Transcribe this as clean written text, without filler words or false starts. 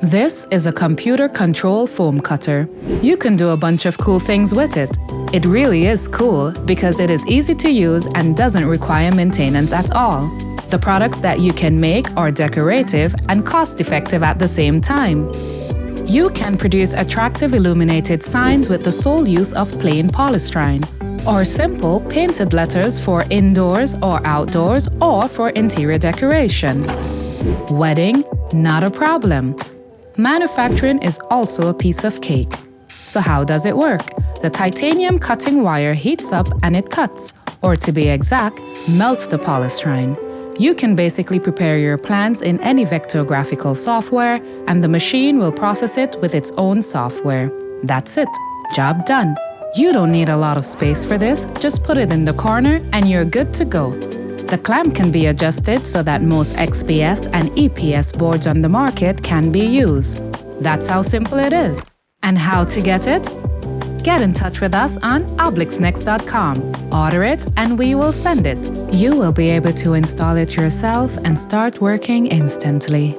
This is a computer control foam cutter. You can do a bunch of cool things with it. It really is cool because it is easy to use and doesn't require maintenance at all. The products that you can make are decorative and cost-effective at the same time. You can produce attractive illuminated signs with the sole use of plain polystyrene, or simple painted letters for indoors or outdoors or for interior decoration. Wedding? Not a problem. Manufacturing is also a piece of cake. So how does it work? The titanium cutting wire heats up and it cuts, or to be exact, melts the polystyrene. You can basically prepare your plans in any vectographical software, and the machine will process it with its own software. That's it. Job done. You don't need a lot of space for this, just put it in the corner and you're good to go. The clamp can be adjusted so that most XPS and EPS boards on the market can be used. That's how simple it is. And how to get it? Get in touch with us on obelisknext.com. Order it and we will send it. You will be able to install it yourself and start working instantly.